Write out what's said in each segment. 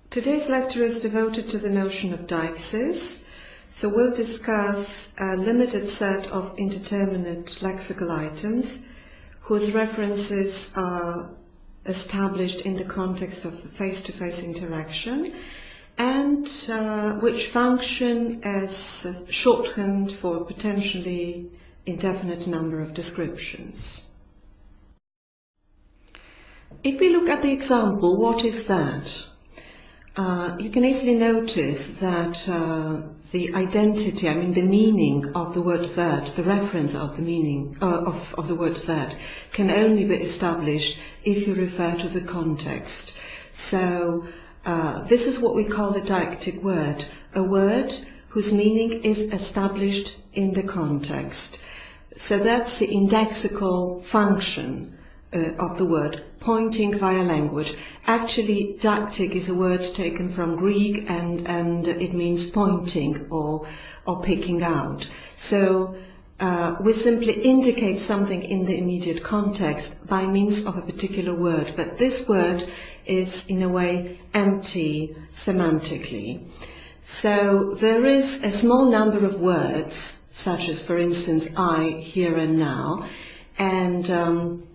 Today's lecture is devoted to the notion of deixis, so we'll discuss a limited set of indeterminate lexical items whose references are established in the context of face-to-face interaction and which function as shorthand for a potentially indefinite number of descriptions. If we look at the example, what is that? You can easily notice that the identity, the meaning of the word that, the reference of the meaning of the word that, can only be established if you refer to the context. So this is what we call the deictic word, a word whose meaning is established in the context. So that's the indexical function of the word, pointing via language. Actually, deictic is a word taken from Greek and it means pointing or picking out. So we simply indicate something in the immediate context by means of a particular word, but this word is in a way empty semantically. So there is a small number of words, such as, for instance, I, here and now, and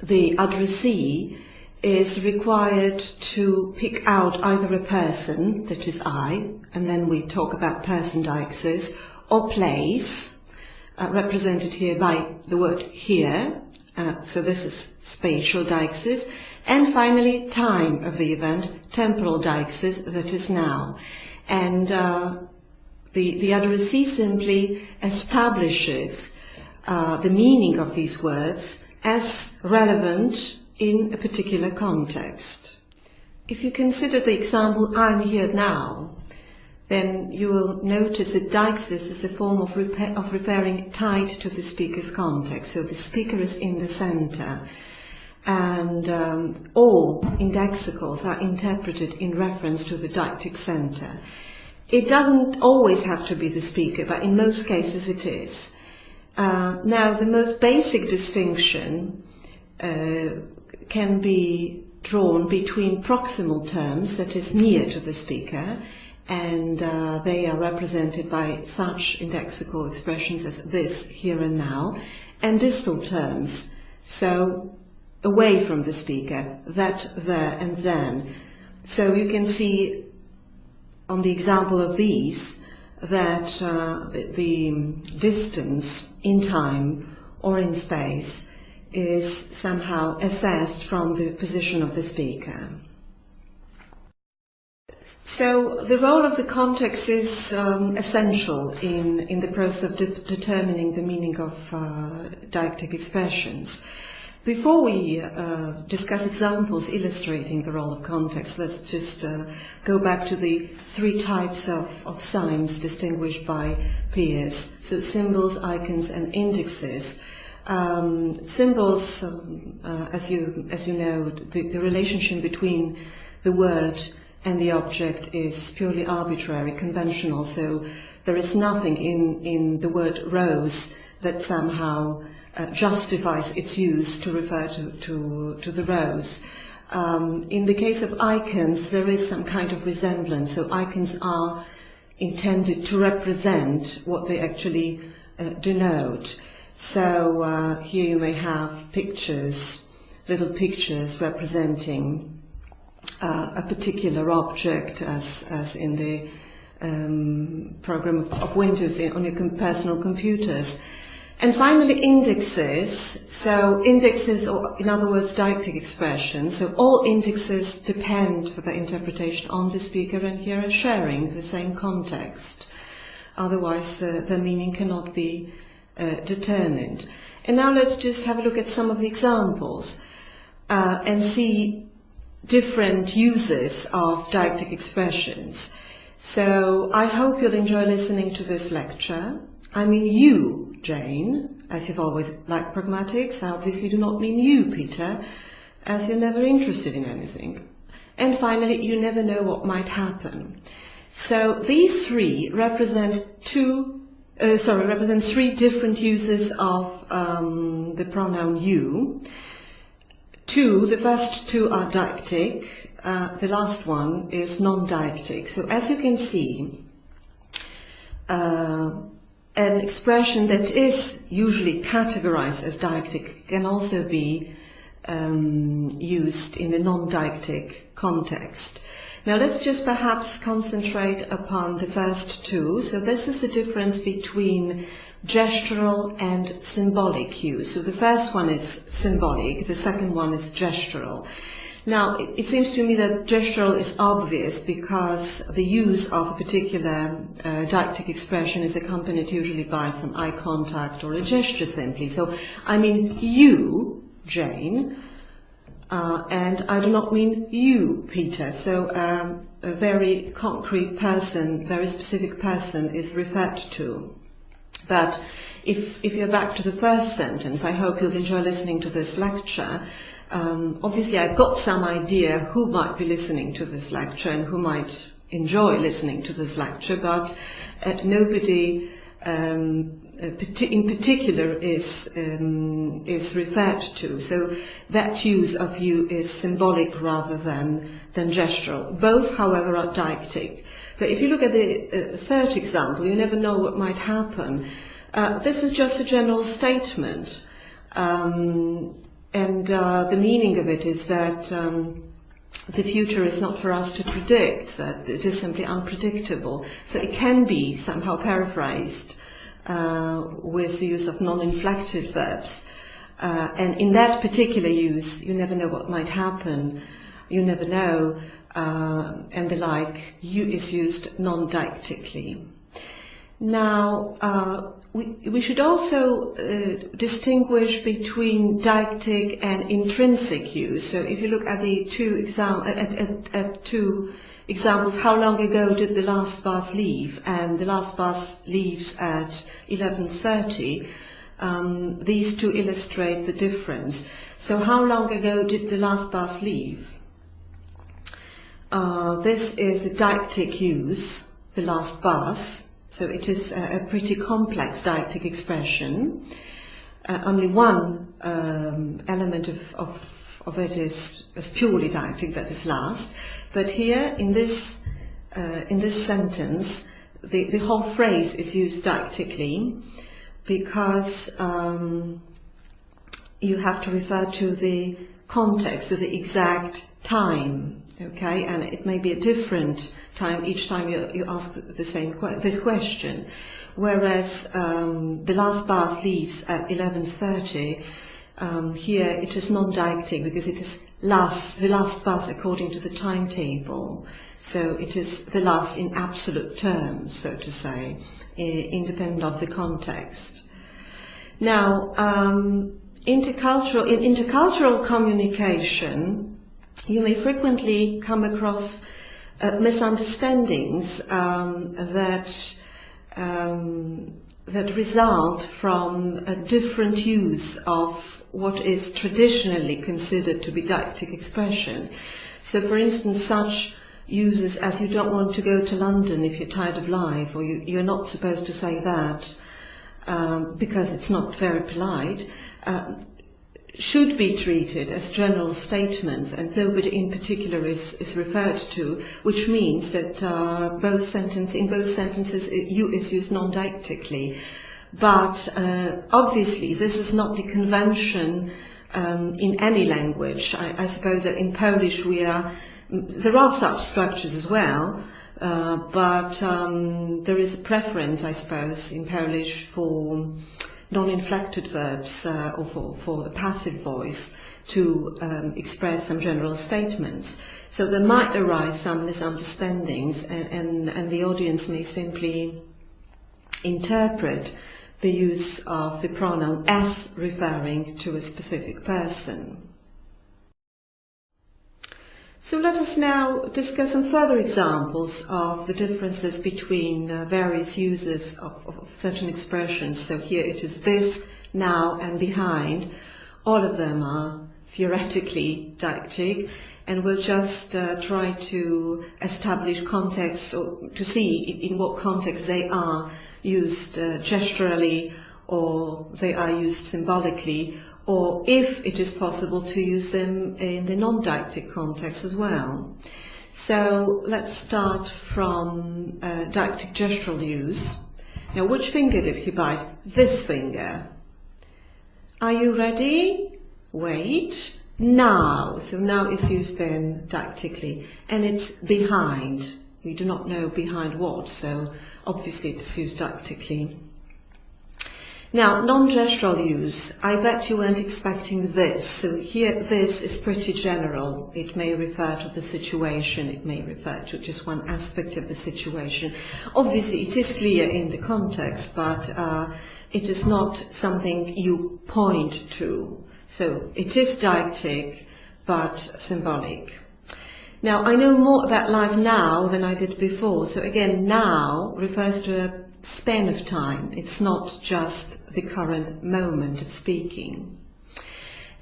the addressee is required to pick out either a person, that is I, and then we talk about person deixis, or place, represented here by the word here, so this is spatial deixis, and finally time of the event, temporal deixis, that is now. And the addressee simply establishes the meaning of these words as relevant in a particular context. If you consider the example, I'm here now, then you will notice that deixis is a form of referring tied to the speaker's context. So the speaker is in the center, and all indexicals are interpreted in reference to the deictic center. It doesn't always have to be the speaker, but in most cases it is. Now, the most basic distinction can be drawn between proximal terms, that is near to the speaker, and they are represented by such indexical expressions as this, here and now, and distal terms, so away from the speaker, that, there, and then. So you can see on the example of these that the distance in time or in space is somehow assessed from the position of the speaker. So the role of the context is essential in the process of determining the meaning of deictic expressions. Before we discuss examples illustrating the role of context, let's just go back to the three types of signs distinguished by Peirce. So symbols, icons, and indexes. Symbols, as you know, the relationship between the word and the object is purely arbitrary, conventional. So there is nothing in the word rose that somehow justifies its use to refer to the rose. In the case of icons, there is some kind of resemblance. So icons are intended to represent what they actually denote. So here you may have pictures, little pictures representing a particular object, as in the program of Windows on your personal computers. And finally, indexes. So indexes, or in other words, deictic expressions. So all indexes depend for their interpretation on the speaker and here are sharing the same context. Otherwise, the meaning cannot be determined. And now let's just have a look at some of the examples and see different uses of deictic expressions. So I hope you'll enjoy listening to this lecture. I mean you, Jane, as you've always liked pragmatics. I obviously do not mean you, Peter, as you're never interested in anything. And finally, you never know what might happen. So these three represent three different uses of the pronoun you. the first two are deictic, the last one is non-deictic. So as you can see, an expression that is usually categorized as deictic can also be used in a non-deictic context. Now let's just perhaps concentrate upon the first two. So this is the difference between gestural and symbolic use. So the first one is symbolic, the second one is gestural. Now it seems to me that gestural is obvious because the use of a particular deictic expression is accompanied usually by some eye contact or a gesture simply. So I mean you, Jane, and I do not mean you, Peter. So a very concrete person, very specific person is referred to. But if you're back to the first sentence, I hope you'll enjoy listening to this lecture. Obviously, I've got some idea who might be listening to this lecture and who might enjoy listening to this lecture, but nobody in particular is referred to. So that use of you is symbolic rather than gestural. Both, however, are deictic. But if you look at the third example, you never know what might happen. This is just a general statement, and the meaning of it is that the future is not for us to predict, that it is simply unpredictable. So it can be somehow paraphrased with the use of non-inflected verbs. And in that particular use, you never know what might happen, you never know, and the like, you is used non-deictically. Now, we should also distinguish between deictic and intrinsic use. So if you look at the two examples, how long ago did the last bus leave? And the last bus leaves at 11:30. These two illustrate the difference. So how long ago did the last bus leave? This is a deictic use, the last bus. So it is a pretty complex deictic expression. Only one element of it is purely deictic, that is last. But here in this sentence, the whole phrase is used deictically because you have to refer to the context, to the exact time. Okay, and it may be a different time each time you ask this question. Whereas the last bus leaves at 11:30. Here it is non-deictic because it is the last bus according to the timetable. So it is the last in absolute terms, so to say, independent of the context. Now, in intercultural communication, you may frequently come across misunderstandings that result from a different use of what is traditionally considered to be deictic expression. So, for instance, such uses as "you don't want to go to London if you're tired of life," or "you're not supposed to say that because it's not very polite," should be treated as general statements, and nobody in particular is referred to, which means that in both sentences you is used non-deictically. But obviously this is not the convention in any language. I suppose that in Polish there are such structures as well, but there is a preference, I suppose, in Polish for non-inflected verbs or for the passive voice to express some general statements. So there might arise some misunderstandings, and the audience may simply interpret the use of the pronoun as referring to a specific person. So let us now discuss some further examples of the differences between various uses of certain expressions. So here it is this, now, and behind. All of them are theoretically deictic, and we'll just try to establish context, or to see in what context they are used gesturally, or they are used symbolically, or if it is possible to use them in the non-deictic context as well. So let's start from deictic gestural use. Now, which finger did he bite? This finger. Are you ready? Wait. Now. So now is used then deictically, and it's behind. We do not know behind what, so obviously it is used deictically. Now, non-gestural use. I bet you weren't expecting this. So here, this is pretty general. It may refer to the situation. It may refer to just one aspect of the situation. Obviously, it is clear in the context, but it is not something you point to. So it is deictic, but symbolic. Now, I know more about life now than I did before. So again, now refers to a span of time. It's not just the current moment of speaking.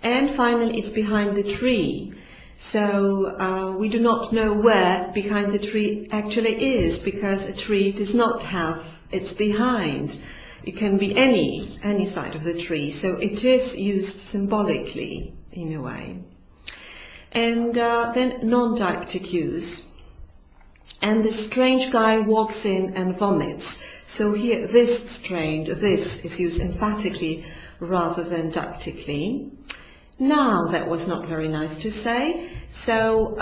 And finally, it's behind the tree. So we do not know where behind the tree actually is, because a tree does not have its behind. It can be any side of the tree. So it is used symbolically in a way. And then non-deictic use. And the strange guy walks in and vomits. So here, this is used emphatically rather than deictically. Now, that was not very nice to say. So,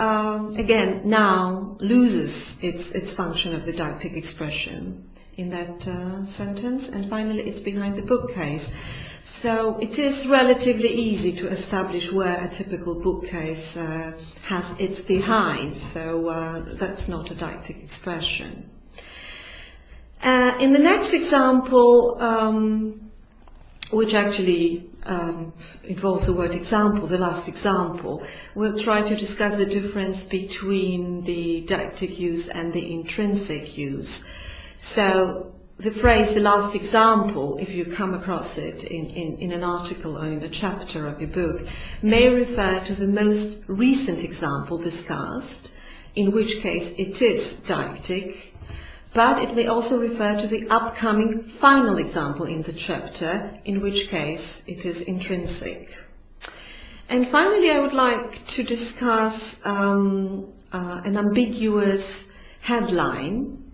again, now loses its function of the deictic expression in that sentence. And finally, it's behind the bookcase. So it is relatively easy to establish where a typical bookcase has its behind, so that's not a deictic expression. In the next example, which actually involves the word example, the last example, we'll try to discuss the difference between the deictic use and the intrinsic use. So the phrase, the last example, if you come across it in an article or in a chapter of your book, may refer to the most recent example discussed, in which case it is deictic, but it may also refer to the upcoming final example in the chapter, in which case it is intrinsic. And finally, I would like to discuss an ambiguous headline: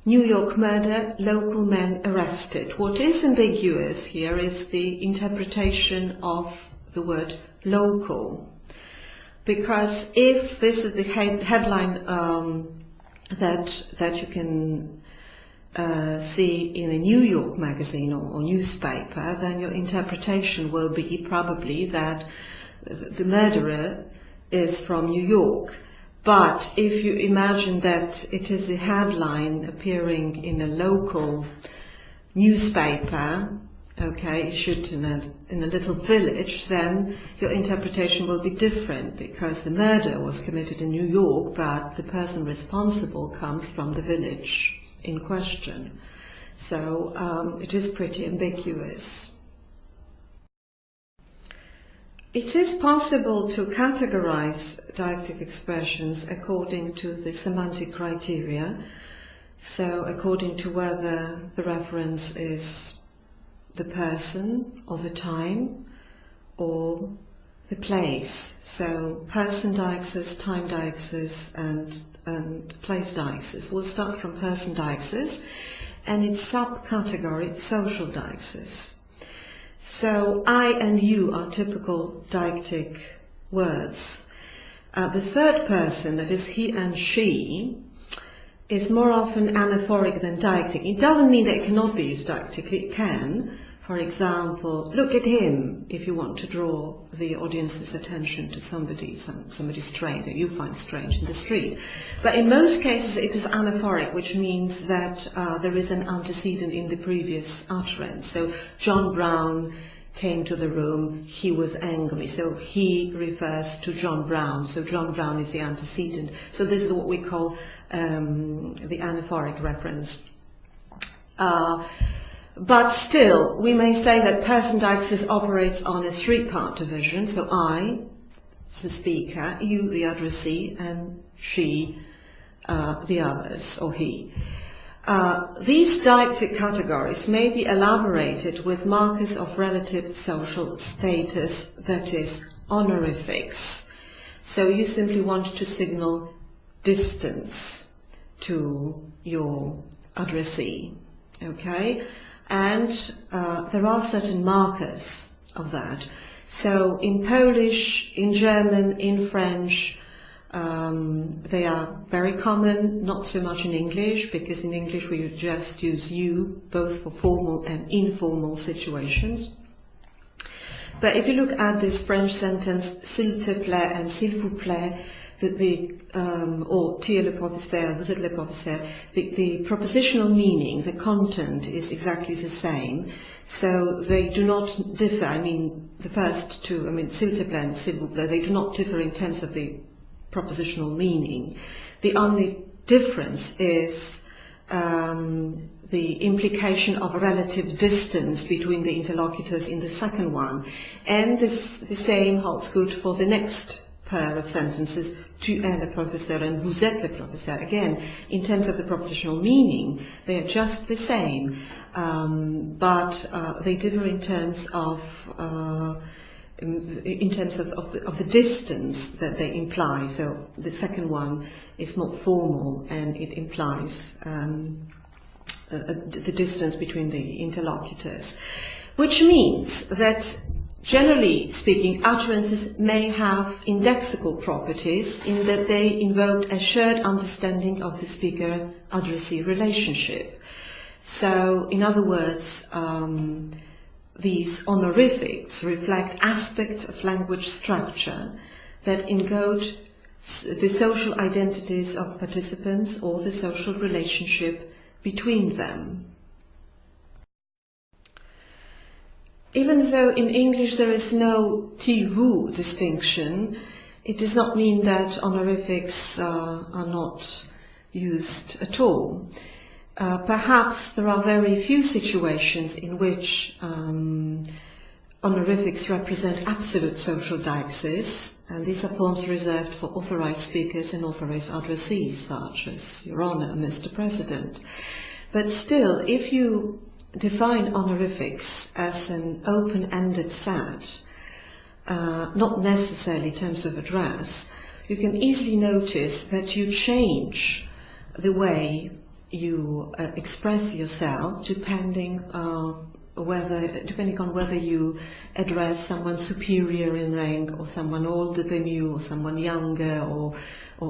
New York murder, local men arrested. What is ambiguous here is the interpretation of the word local. Because if this is the headline that you can see in a New York magazine or newspaper, then your interpretation will be probably that the murderer is from New York. But if you imagine that it is a headline appearing in a local newspaper, okay, issued in a little village, then your interpretation will be different, because the murder was committed in New York, but the person responsible comes from the village in question. So it is pretty ambiguous. It is possible to categorize deictic expressions according to the semantic criteria, so according to whether the reference is the person or the time or the place. So person deixis, time deixis and place deixis. We'll start from person deixis and its subcategory social deixis. So I and you are typical deictic words. The third person, that is he and she, is more often anaphoric than deictic. It doesn't mean that it cannot be used deictically. It can. For example, look at him, if you want to draw the audience's attention to somebody strange that you find strange in the street. But in most cases it is anaphoric, which means that there is an antecedent in the previous utterance. So John Brown came to the room, he was angry. So he refers to John Brown. So John Brown is the antecedent. So this is what we call the anaphoric reference. But still, we may say that person deixis operates on a three-part division. So I, the speaker, you, the addressee, and she, the others, or he. These deictic categories may be elaborated with markers of relative social status, that is, honorifics. So you simply want to signal distance to your addressee, okay? And there are certain markers of that. So in Polish, in German, in French, they are very common, not so much in English, because in English we just use you, both for formal and informal situations. But if you look at this French sentence, s'il te plaît and s'il vous plaît, or tu es le professeur, vous êtes le professeur, the propositional meaning, the content is exactly the same. So they do not differ. I mean, the first two, I mean, s'il te plaît and s'il vous plaît, they do not differ in terms of the propositional meaning. The only difference is the implication of relative distance between the interlocutors in the second one. And the same holds good for the next pair of sentences, tu es le professeur and vous êtes le professeur. Again, in terms of the propositional meaning, they are just the same, but they differ in terms of the distance that they imply. So the second one is more formal and it implies the distance between the interlocutors, which means that generally speaking, utterances may have indexical properties in that they invoke a shared understanding of the speaker-addressee relationship. So, in other words, these honorifics reflect aspects of language structure that encode the social identities of participants or the social relationship between them. Even though in English there is no tu-vous distinction, it does not mean that honorifics are not used at all. Perhaps there are very few situations in which honorifics represent absolute social deixis, and these are forms reserved for authorized speakers and authorized addressees, such as Your Honor, Mr. President. But still, if you define honorifics as an open-ended set, not necessarily in terms of address, you can easily notice that you change the way you express yourself depending on whether you address someone superior in rank or someone older than you or someone younger or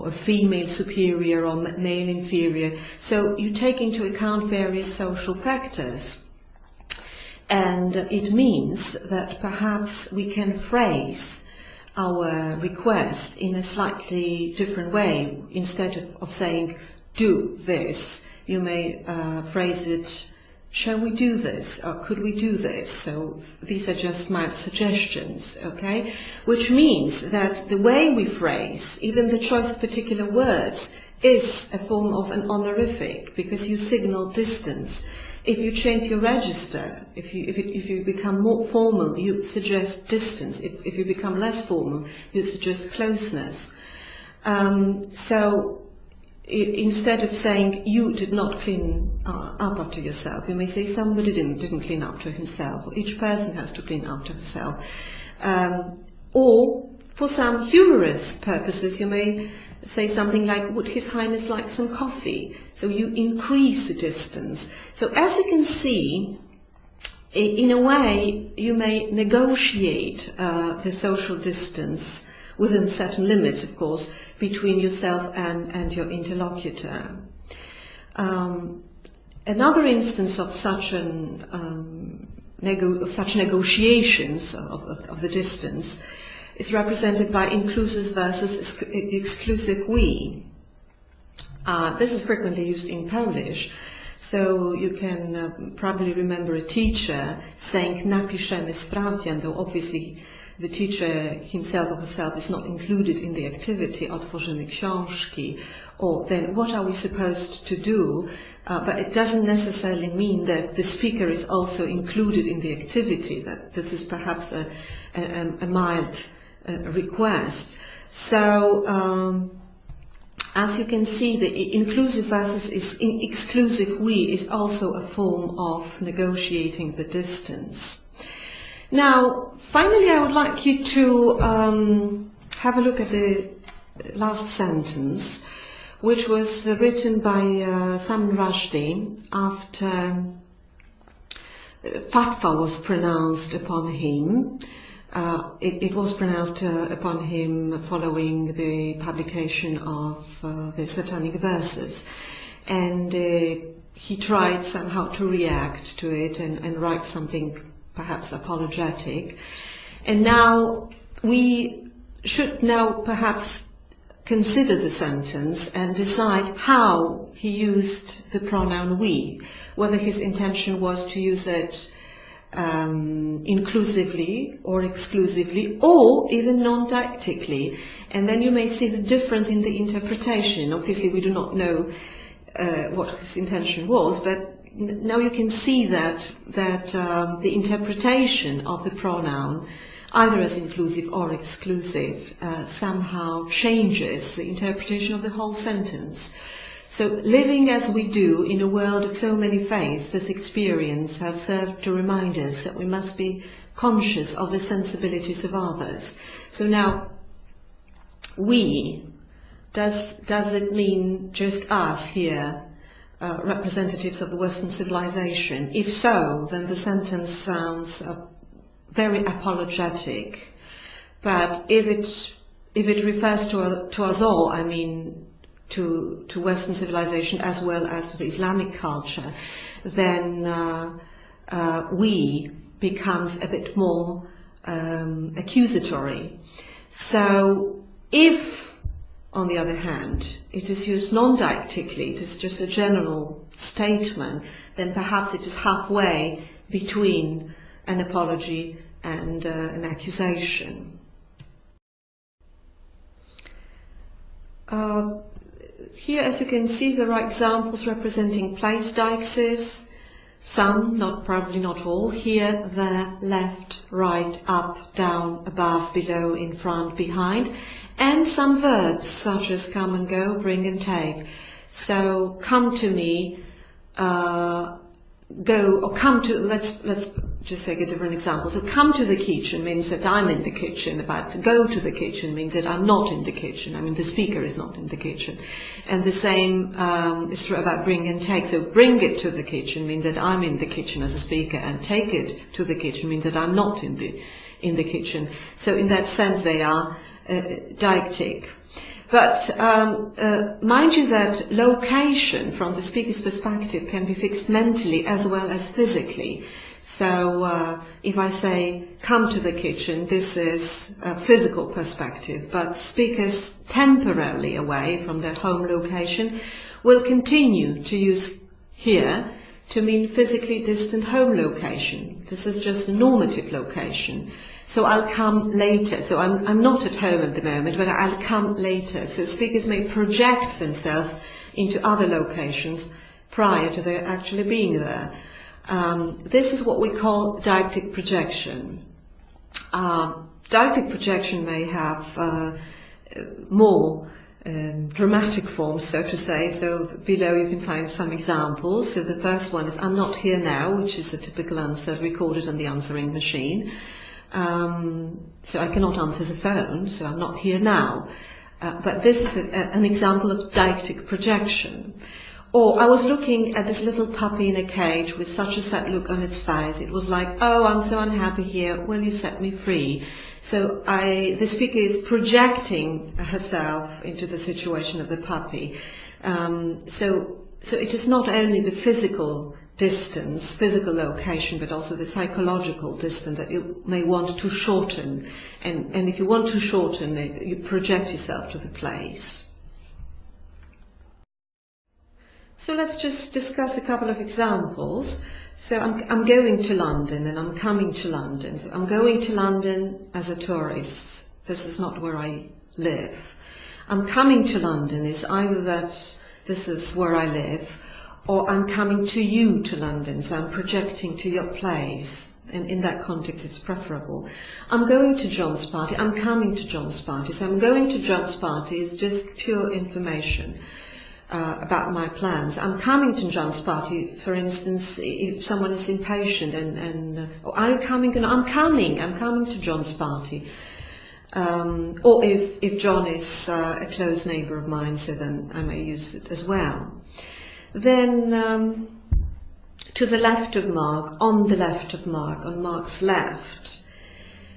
a female superior or male inferior. So you take into account various social factors, and it means that perhaps we can phrase our request in a slightly different way. Instead of saying do this, you may phrase it, shall we do this, or could we do this? So these are just my suggestions, okay? Which means that the way we phrase, even the choice of particular words, is a form of an honorific, because you signal distance. If you change your register, if you become more formal, you suggest distance. If you become less formal, you suggest closeness. So instead of saying you did not clean up after yourself, you may say somebody didn't clean up to himself, or each person has to clean up to herself. Or for some humorous purposes, you may say something like, would His Highness like some coffee? So you increase the distance. So as you can see, in a way, you may negotiate the social distance within certain limits, of course, between yourself and your interlocutor. Another instance of such negotiations of the distance is represented by inclusive versus exclusive we. This is frequently used in Polish, so you can probably remember a teacher saying napiszemy sprawdzian, though obviously the teacher himself or herself is not included in the activity, otworzymy książki, or then what are we supposed to do, but it doesn't necessarily mean that the speaker is also included in the activity, that this is perhaps a mild request. So as you can see, the inclusive versus exclusive we is also a form of negotiating the distance. Now, finally, I would like you to have a look at the last sentence, which was written by Salman Rushdie after fatwa was pronounced upon him. It was pronounced upon him following the publication of the Satanic Verses, and he tried somehow to react to it and write something perhaps apologetic. And now we should now perhaps consider the sentence and decide how he used the pronoun we, whether his intention was to use it inclusively or exclusively, or even non-didactically. And then you may see the difference in the interpretation. Obviously we do not know what his intention was, but now you can see that the interpretation of the pronoun, either as inclusive or exclusive, somehow changes the interpretation of the whole sentence. So living as we do in a world of so many faiths, this experience has served to remind us that we must be conscious of the sensibilities of others. So now, we, does it mean just us here, representatives of the Western civilization? If so, then the sentence sounds very apologetic. But if it refers to us all, I mean to Western civilization as well as to the Islamic culture, then we becomes a bit more accusatory. So if, on the other hand, it is used non-didactically, it is just a general statement, then perhaps it is halfway between an apology and an accusation. Here, as you can see, there are examples representing place deixis. Some, probably not all, here, there, left, right, up, down, above, below, in front, behind, and some verbs such as come and go, bring and take. So come to me, go, or come to, let's just take a different example. So come to the kitchen means that I'm in the kitchen, but go to the kitchen means that I'm not in the kitchen. I mean, the speaker is not in the kitchen. And the same is true about bring and take. So bring it to the kitchen means that I'm in the kitchen as a speaker, and take it to the kitchen means that I'm not in the kitchen. So in that sense they are didactic. But mind you that location from the speaker's perspective can be fixed mentally as well as physically. So if I say come to the kitchen, this is a physical perspective, but speakers temporarily away from their home location will continue to use here to mean physically distant home location. This is just a normative location. So I'll come later. So I'm not at home at the moment, but I'll come later. So speakers may project themselves into other locations prior to their actually being there. This is what we call didactic projection. Didactic projection may have more dramatic forms, so to say. So below you can find some examples. So the first one is I'm not here now, which is a typical answer recorded on the answering machine. So I cannot answer the phone, so I'm not here now. But this is an example of didactic projection. Or I was looking at this little puppy in a cage with such a sad look on its face. It was like, oh, I'm so unhappy here. Will you set me free? So the speaker is projecting herself into the situation of the puppy. So it is not only the physical distance, physical location, but also the psychological distance that you may want to shorten. And if you want to shorten it, you project yourself to the place. So let's just discuss a couple of examples. So I'm going to London and I'm coming to London. So I'm going to London as a tourist. This is not where I live. I'm coming to London is either that this is where I live, or I'm coming to you to London, so I'm projecting to your place. and in that context it's preferable. I'm going to John's party, I'm coming to John's party. So I'm going to John's party is just pure information about my plans. I'm coming to John's party, for instance, if someone is impatient oh, are you coming? No, I'm coming to John's party. Or if John is a close neighbour of mine, so then I may use it as well. Then to the left of Mark, on the left of Mark, on Mark's left.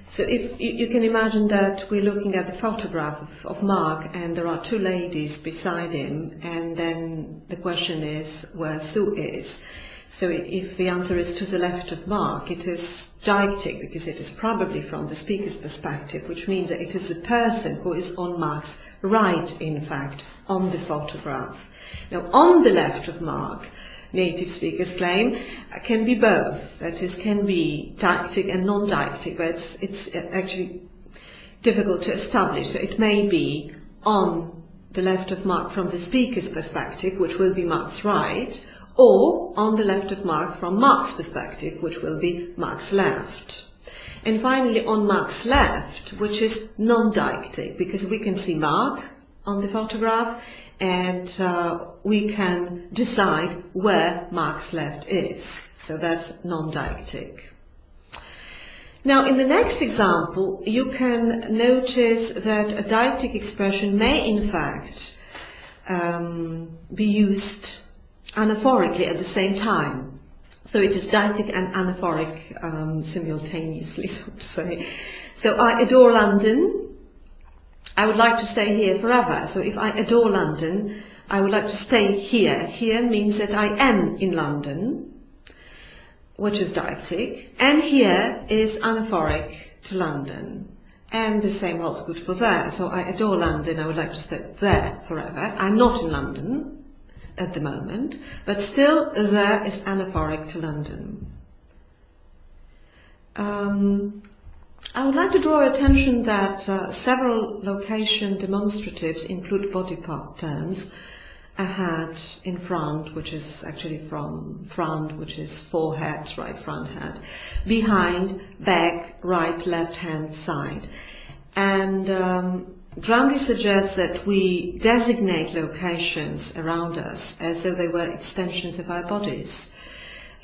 So if you can imagine that we're looking at the photograph of Mark and there are two ladies beside him, and then the question is where Sue is. So if the answer is to the left of Mark, it is deictic because it is probably from the speaker's perspective, which means that it is the person who is on Mark's right, in fact, on the photograph. Now, on the left of Mark, native speakers claim, can be both. That is, can be deictic and non-deictic, but it's actually difficult to establish. So it may be on the left of Mark from the speaker's perspective, which will be Mark's right, or on the left of Mark from Mark's perspective, which will be Mark's left. And finally, on Mark's left, which is non-deictic, because we can see Mark on the photograph, and we can decide where Mark's left is. So that's non-deictic. Now, in the next example, you can notice that a deictic expression may, in fact, be used anaphorically at the same time. So it is deictic and anaphoric simultaneously, so to say. So I adore London. I would like to stay here forever. So if I adore London, I would like to stay here. Here means that I am in London, which is deictic, and here is anaphoric to London. And the same holds good for there. So I adore London, I would like to stay there forever. I'm not in London at the moment, but still there is anaphoric to London. I would like to draw attention that several location demonstratives include body part terms. Ahead, in front, which is actually from front, which is forehead, right front head. Behind, back, right, left hand side. And Grundy suggests that we designate locations around us as though they were extensions of our bodies.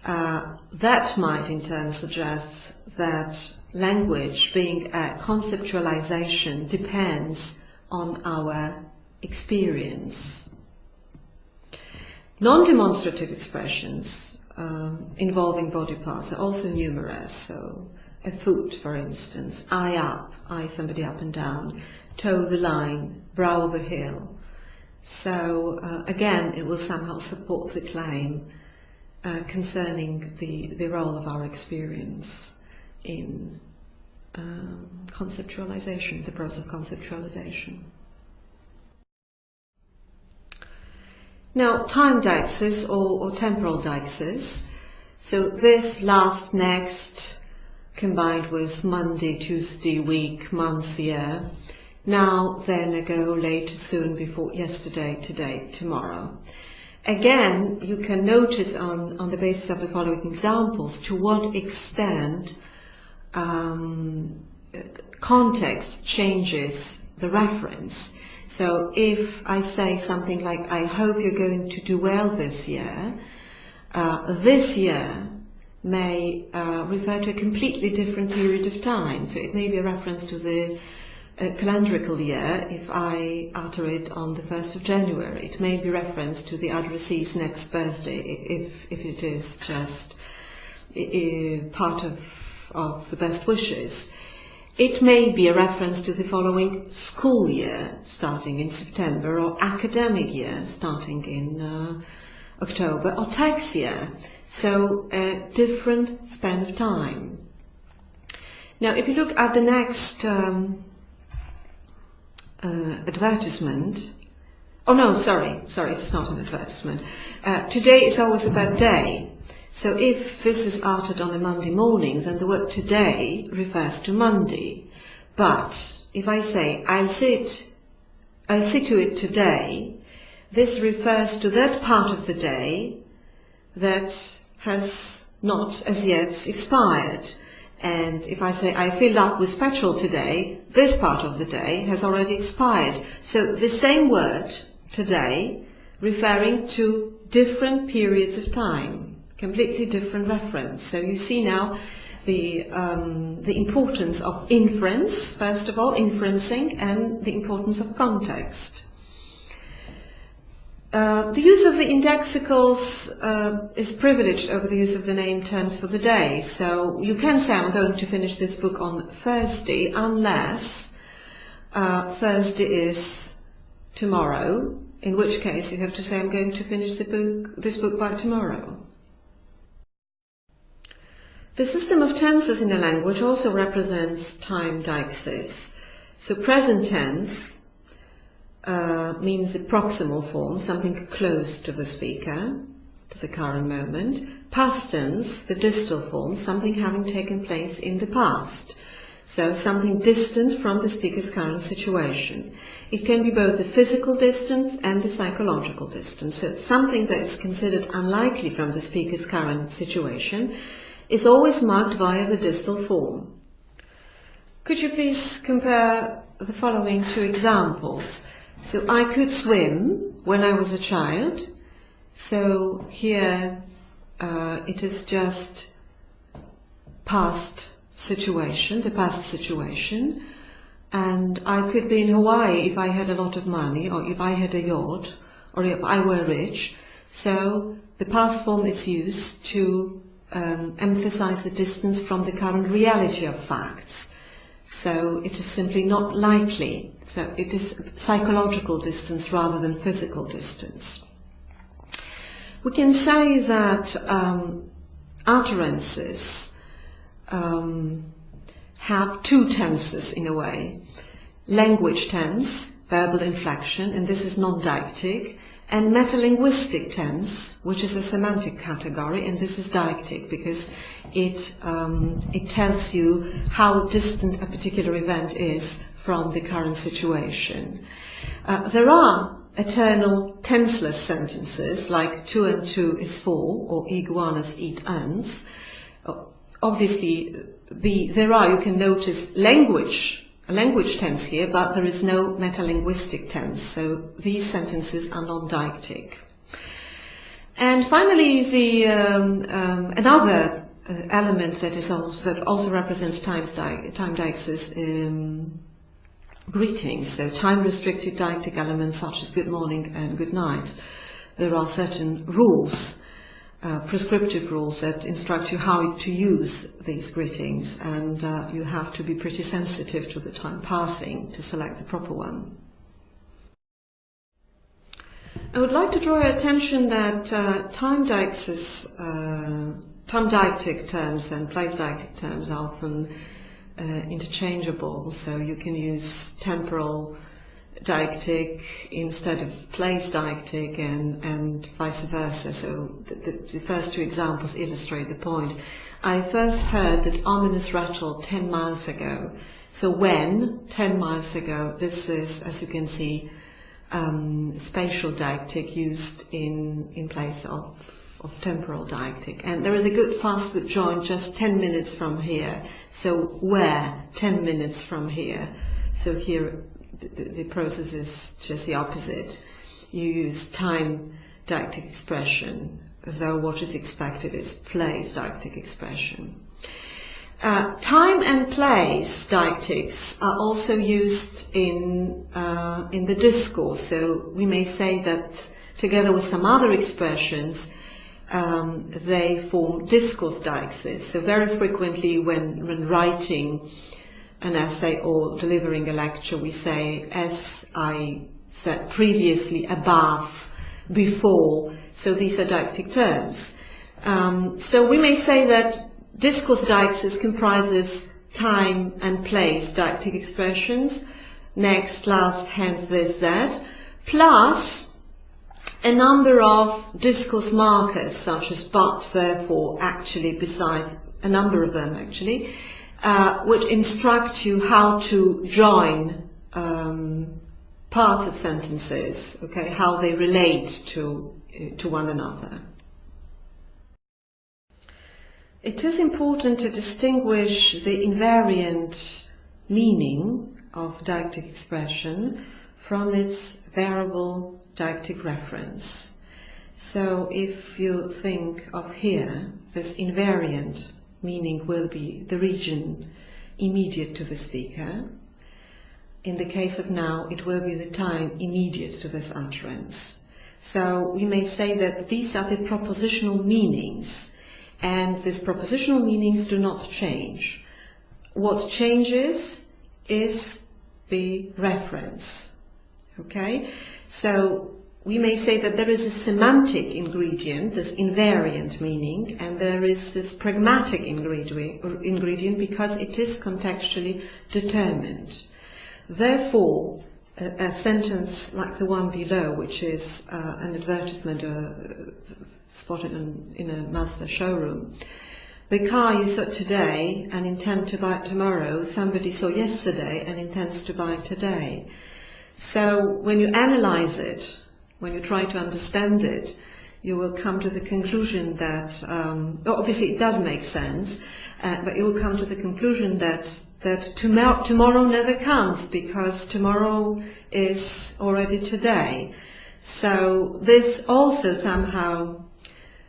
That might in turn suggest that language, being a conceptualization, depends on our experience. Non-demonstrative expressions involving body parts are also numerous. So a foot, for instance, eye up, eye somebody up and down, toe the line, brow over hill. So again, it will somehow support the claim concerning the role of our experience in conceptualization, the process of conceptualization. Now, time deixis or temporal deixis. So this, last, next, combined with Monday, Tuesday, week, month, year. Now, then, ago, later, soon, before, yesterday, today, tomorrow. Again, you can notice on the basis of the following examples to what extent context changes the reference. So if I say something like, I hope you're going to do well this year may refer to a completely different period of time. So it may be a reference to the calendrical year if I utter it on the 1st of January. It may be reference to the addressee's next birthday if it is just part of the best wishes. It may be a reference to the following school year, starting in September, or academic year, starting in October, or tax year. So a different span of time. Now, if you look at the next advertisement, oh no, sorry, it's not an advertisement. Today is always about day. So if this is uttered on a Monday morning, then the word today refers to Monday. But if I say, I'll see to it today, this refers to that part of the day that has not as yet expired. And if I say I filled up with petrol today, this part of the day has already expired. So the same word, today, referring to different periods of time, completely different reference. So you see now the importance of inference, first of all, inferencing, and the importance of context. The use of the indexicals is privileged over the use of the name terms for the day. So you can say I'm going to finish this book on Thursday, unless Thursday is tomorrow, in which case you have to say I'm going to finish this book by tomorrow. The system of tenses in a language also represents time deixis. So present tense means the proximal form, something close to the speaker, to the current moment. Past tense, the distal form, something having taken place in the past. So something distant from the speaker's current situation. It can be both the physical distance and the psychological distance. So something that is considered unlikely from the speaker's current situation is always marked via the distal form. Could you please compare the following two examples? So I could swim when I was a child. So here it is just past situation, the past situation. And I could be in Hawaii if I had a lot of money, or if I had a yacht, or if I were rich. So the past form is used to emphasize the distance from the current reality of facts. So it is simply not likely. So it is psychological distance rather than physical distance. We can say that utterances have two tenses in a way. Language tense, verbal inflection, and this is non-deictic, and metalinguistic tense, which is a semantic category, and this is deictic because it tells you how distant a particular event is from the current situation. There are eternal tenseless sentences like 2 and 2 is 4, or iguanas eat ants. Obviously, you can notice a language tense here, but there is no metalinguistic tense, so these sentences are non-deictic. And finally, another element that also represents time deixis greetings, so time-restricted deictic elements such as good morning and good night. There are certain rules, prescriptive rules that instruct you how to use these greetings, and you have to be pretty sensitive to the time passing to select the proper one. I would like to draw your attention that time deictic terms and place deictic terms are often interchangeable, so you can use temporal deictic instead of place deictic, and vice versa. So the first two examples illustrate the point. I first heard that ominous rattle 10 miles ago. So when, 10 miles ago, this is, as you can see, spatial deictic used in place of temporal deictic. And there is a good fast food joint just 10 minutes from here. So where, 10 minutes from here. So here the process is just the opposite. You use time deictic expression, though what is expected is place deictic expression. Time and place deictics are also used in the discourse. So we may say that together with some other expressions, they form discourse deixis. So very frequently when writing an essay or delivering a lecture, we say, as I said previously, above, before. So these are deictic terms. So we may say that discourse deixis comprises time and place deictic expressions, next, last, hence, this, that, plus a number of discourse markers such as but, therefore, actually, besides, a number of them actually, which instruct you how to join parts of sentences, okay, how they relate to one another. it is important to distinguish the invariant meaning of deictic expression from its variable deictic reference. So if you think of here, this invariant meaning will be the region immediate to the speaker. In the case of now, it will be the time immediate to this utterance. So we may say that these are the propositional meanings, and these propositional meanings do not change. What changes is the reference. Okay? So we may say that there is a semantic ingredient, this invariant meaning, and there is this pragmatic ingredient because it is contextually determined. Therefore, a sentence like the one below, which is an advertisement spotted in a Mazda showroom, the car you saw today and intend to buy it tomorrow, somebody saw yesterday and intends to buy it today. So when you analyze it, when you try to understand it, you will come to the conclusion that, obviously it does make sense, but you will come to the conclusion that tomorrow never comes because tomorrow is already today. So this also somehow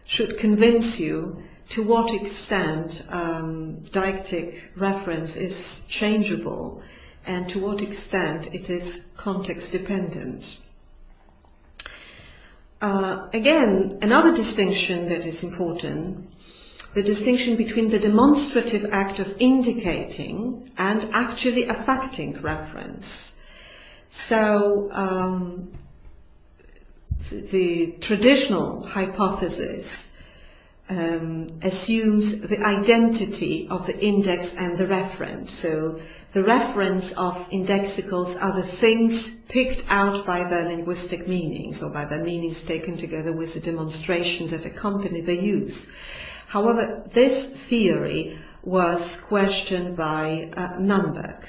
should convince you to what extent deictic reference is changeable and to what extent it is context dependent. Again, another distinction that is important, the distinction between the demonstrative act of indicating and actually affecting reference. So the traditional hypothesis assumes the identity of the index and the referent. So the referents of indexicals are the things picked out by their linguistic meanings or by their meanings taken together with the demonstrations that accompany their use. However, this theory was questioned by Nunberg.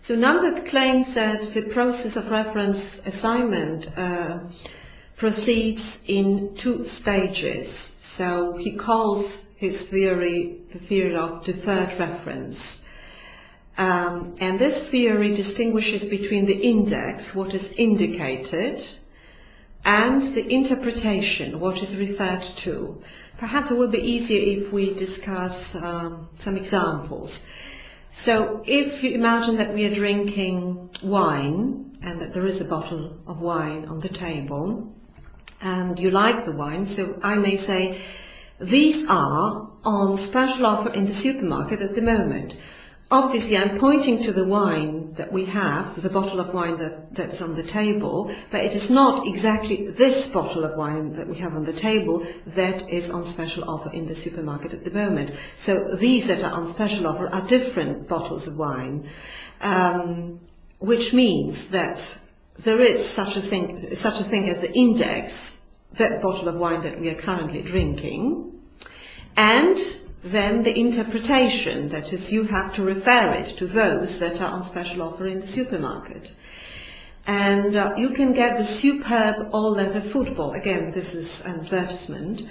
So Nunberg claims that the process of reference assignment proceeds in two stages. So he calls his theory the theory of deferred reference. And this theory distinguishes between the index, what is indicated, and the interpretation, what is referred to. Perhaps it will be easier if we discuss some examples. So if you imagine that we are drinking wine and that there is a bottle of wine on the table and you like the wine, so I may say, these are on special offer in the supermarket at the moment. Obviously, I'm pointing to the wine that we have, to the bottle of wine that's on the table, but it is not exactly this bottle of wine that we have on the table that is on special offer in the supermarket at the moment. So these that are on special offer are different bottles of wine, which means that there is such a thing as the index, that bottle of wine that we are currently drinking, and then the interpretation, that is, you have to refer it to those that are on special offer in the supermarket. And you can get the superb all-leather football. Again, this is an advertisement.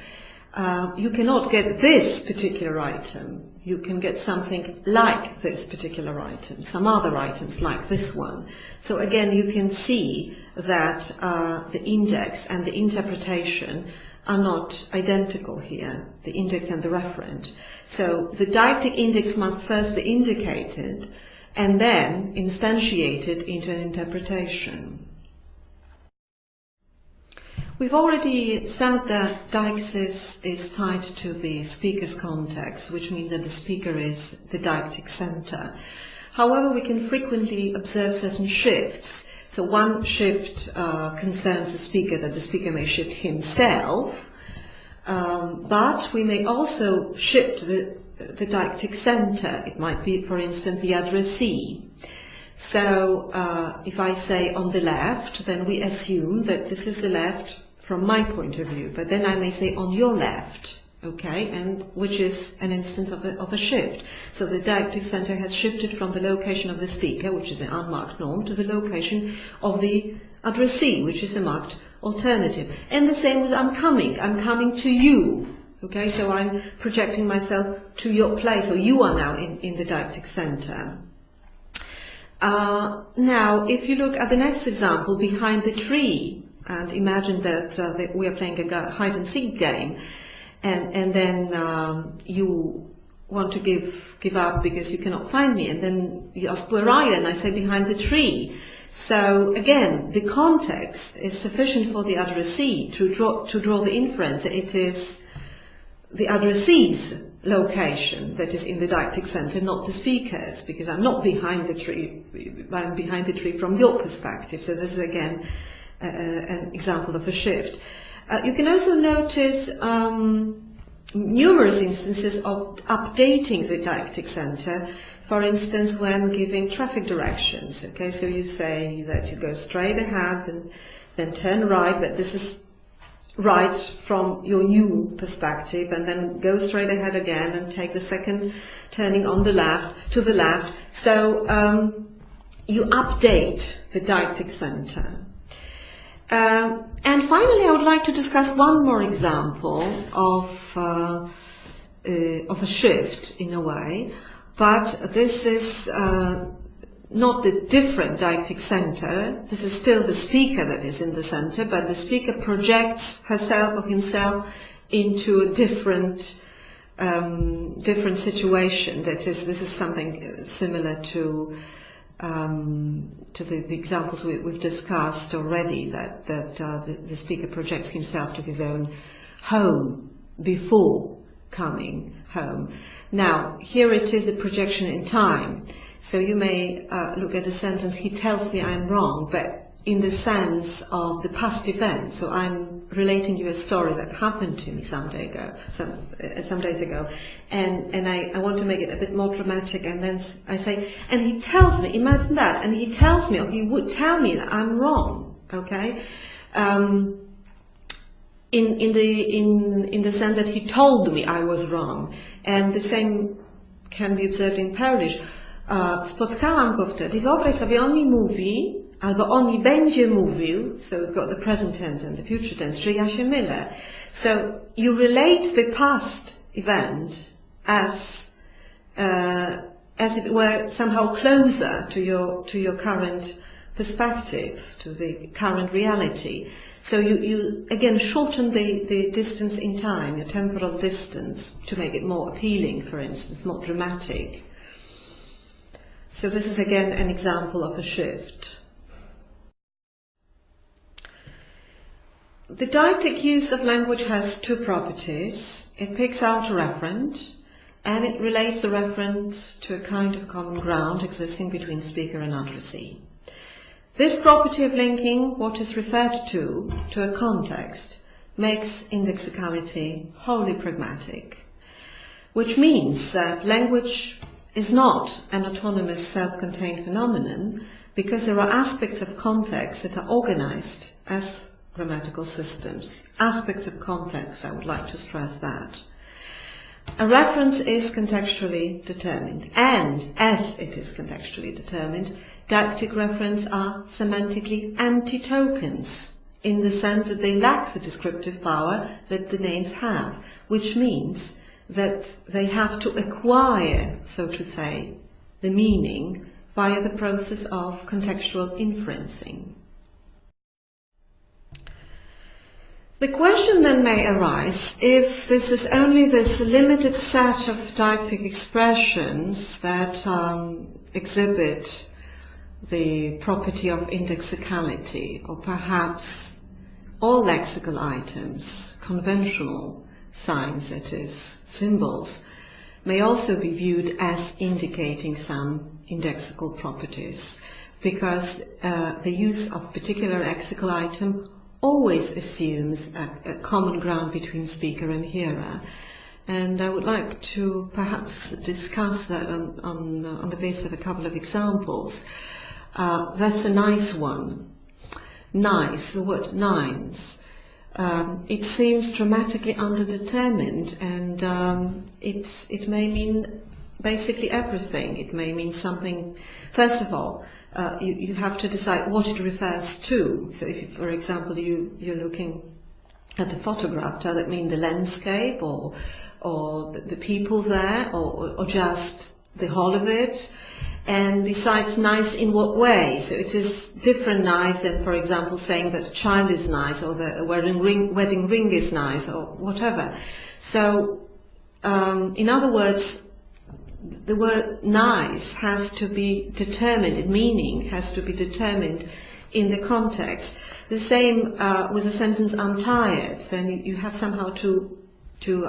You cannot get this particular item. You can get something like this particular item, some other items like this one. So again, you can see that the index and the interpretation are not identical here, the index and the referent. So the deictic index must first be indicated and then instantiated into an interpretation. We've already said that deixis is tied to the speaker's context, which means that the speaker is the deictic center. However, we can frequently observe certain shifts. So one shift concerns the speaker, that the speaker may shift himself, but we may also shift the deictic center. It might be, for instance, the addressee. So if I say on the left, then we assume that this is the left from my point of view, but then I may say on your left, okay, and which is an instance of a shift. So the deictic center has shifted from the location of the speaker, which is an unmarked norm, to the location of the addressee, which is a marked alternative. And the same with I'm coming to you. Okay, so I'm projecting myself to your place, or you are now in the didactic center. Now, if you look at the next example, behind the tree, and imagine that we are playing a hide-and-seek game, and then you want to give up because you cannot find me, and then you ask, where are you? And I say, behind the tree. So again, the context is sufficient for the addressee to draw the inference. It is the addressee's location that is in the didactic center, not the speaker's, because I'm not behind the tree, I'm behind the tree from your perspective. So this is again an example of a shift. You can also notice numerous instances of updating the didactic center. For instance, when giving traffic directions. Okay, so you say that you go straight ahead and then turn right, but this is right from your new perspective, and then go straight ahead again and take the second turning on the left, to the left. So you update the didactic center. And finally, I would like to discuss one more example of a shift in a way, but this is not the different didactic center. This is still the speaker that is in the center, but the speaker projects herself or himself into a different situation. That is, this is something similar to the examples we've discussed already, that the speaker projects himself to his own home before coming home. Now, here it is a projection in time. So you may look at the sentence, he tells me I'm wrong, but in the sense of the past event. So I'm relating you a story that happened to me some days ago, and I want to make it a bit more dramatic, and then I say, and he tells me, imagine that, and he tells me, or he would tell me that I'm wrong, okay? In the sense that he told me I was wrong. And the same can be observed in Polish. Spotkałam go wtedy. Wyobraź sobie, on mi mówi, albo on mi będzie mówił, so we've got the present tense and the future tense, że ja się mylę. So you relate the past event as it were somehow closer to your current perspective, to the current reality. So you again shorten the distance in time, your temporal distance, to make it more appealing, for instance, more dramatic. So this is again an example of a shift. The didactic use of language has two properties. It picks out a referent, and it relates the referent to a kind of common ground existing between speaker and addressee. This property of linking what is referred to a context makes indexicality wholly pragmatic, which means that language is not an autonomous self-contained phenomenon, because there are aspects of context that are organized as grammatical systems. Aspects of context, I would like to stress that. A reference is contextually determined, and as it is contextually determined, didactic referents are semantically anti-tokens, in the sense that they lack the descriptive power that the names have, which means that they have to acquire, so to say, the meaning via the process of contextual inferencing. The question then may arise if this is only this limited set of didactic expressions that exhibit the property of indexicality, or perhaps all lexical items, conventional signs, that is, symbols, may also be viewed as indicating some indexical properties, because the use of particular lexical item always assumes a common ground between speaker and hearer. And I would like to perhaps discuss that on the basis of a couple of examples. That's a nice one. Nice, the word nines. It seems dramatically underdetermined, and it may mean basically everything. It may mean something. First of all, you have to decide what it refers to. So if, for example, you're looking at the photograph, does it mean the landscape or the people there or just the whole of it? And besides, nice in what way? So it is different nice than, for example, saying that a child is nice or the wedding ring is nice or whatever. So, in other words, the word nice has to be determined, meaning has to be determined in the context. The same with the sentence "I'm tired." Then you have somehow to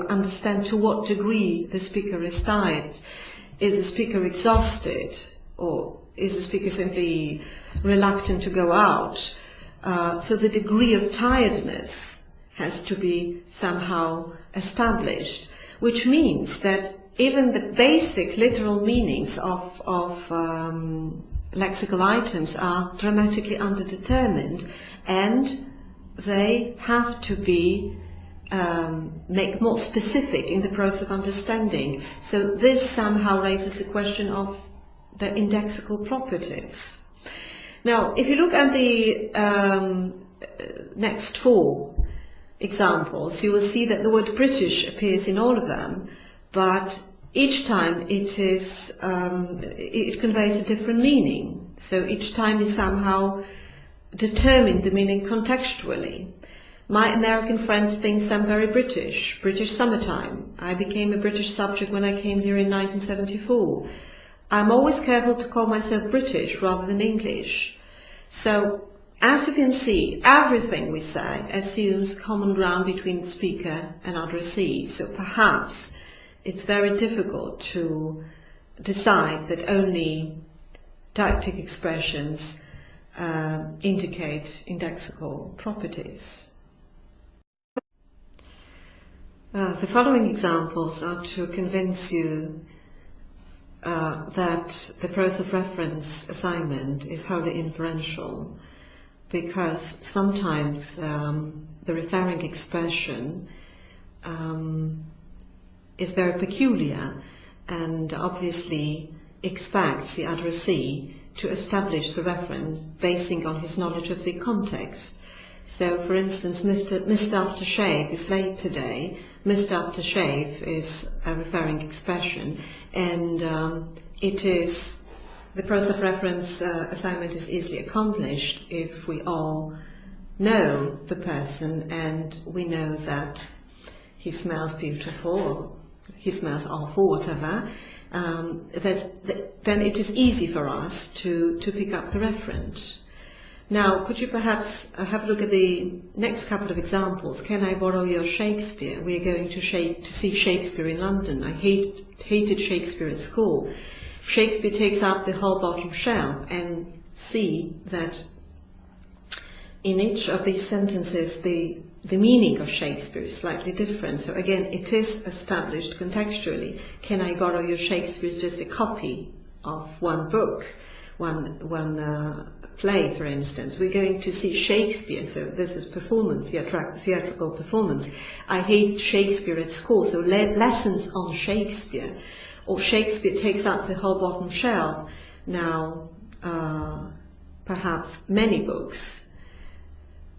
understand to what degree the speaker is tired. Is the speaker exhausted, or is the speaker simply reluctant to go out? So the degree of tiredness has to be somehow established, which means that even the basic literal meanings of lexical items are dramatically underdetermined, and they have to be make more specific in the process of understanding. So this somehow raises the question of the indexical properties. Now, if you look at the next four examples, you will see that the word British appears in all of them, but each time it conveys a different meaning. So each time you somehow determine the meaning contextually. My American friend thinks I'm very British. British summertime. I became a British subject when I came here in 1974. I'm always careful to call myself British rather than English. So, as you can see, everything we say assumes common ground between the speaker and addressee. So perhaps it's very difficult to decide that only dialectic expressions indicate indexical properties. The following examples are to convince you that the process of reference assignment is wholly inferential, because sometimes the referring expression is very peculiar and obviously expects the addressee to establish the reference basing on his knowledge of the context. So, for instance, Mr. Aftershave is late today. Mr. Aftershave is a referring expression, and it is the process of reference assignment is easily accomplished if we all know the person and we know that he smells beautiful or he smells awful, whatever. Then it is easy for us to pick up the referent. Now, could you perhaps have a look at the next couple of examples? Can I borrow your Shakespeare? We are going to see Shakespeare in London. I hated Shakespeare at school. Shakespeare takes up the whole bottom shelf, and see that in each of these sentences the meaning of Shakespeare is slightly different. So again, it is established contextually. Can I borrow your Shakespeare is just a copy of one book, one play, for instance. We're going to see Shakespeare, so this is performance, theatrical performance. I hated Shakespeare at school, so lessons on Shakespeare. Or Shakespeare takes up the whole bottom shelf. Now, perhaps many books.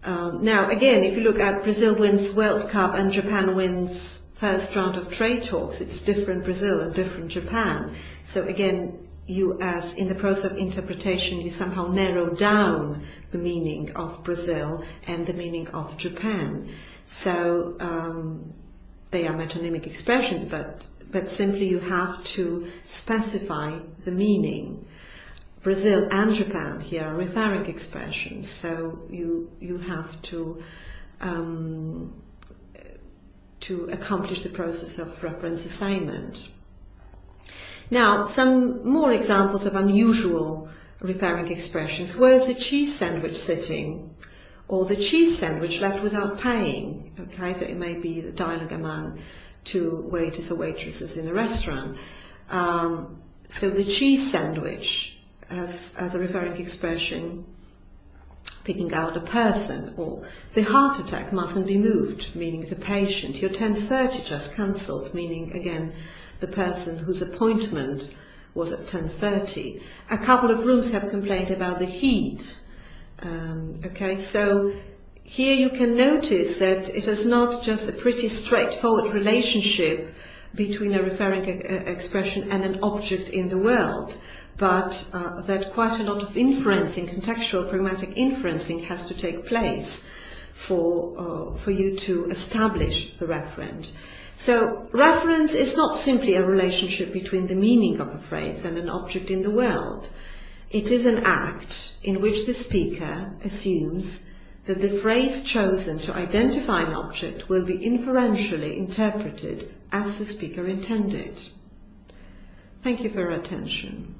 Now, again, if you look at Brazil wins World Cup and Japan wins first round of trade talks, it's different Brazil and different Japan. So again, you, as in the process of interpretation, you somehow narrow down the meaning of Brazil and the meaning of Japan. So they are metonymic expressions, but simply you have to specify the meaning. Brazil and Japan here are referring expressions, so you have to accomplish the process of reference assignment. Now, some more examples of unusual referring expressions. Where's the cheese sandwich sitting? Or the cheese sandwich left without paying. Okay, so it may be the dialogue among two waiters or waitresses in a restaurant. So the cheese sandwich as a referring expression, picking out a person. Or the heart attack mustn't be moved, meaning the patient. Your 10:30 just cancelled, meaning again the person whose appointment was at 10:30. A couple of rooms have complained about the heat. Okay, so here you can notice that it is not just a pretty straightforward relationship between a referring expression and an object in the world, but that quite a lot of inferencing, contextual pragmatic inferencing, has to take place for you to establish the referent. So reference is not simply a relationship between the meaning of a phrase and an object in the world. It is an act in which the speaker assumes that the phrase chosen to identify an object will be inferentially interpreted as the speaker intended. Thank you for your attention.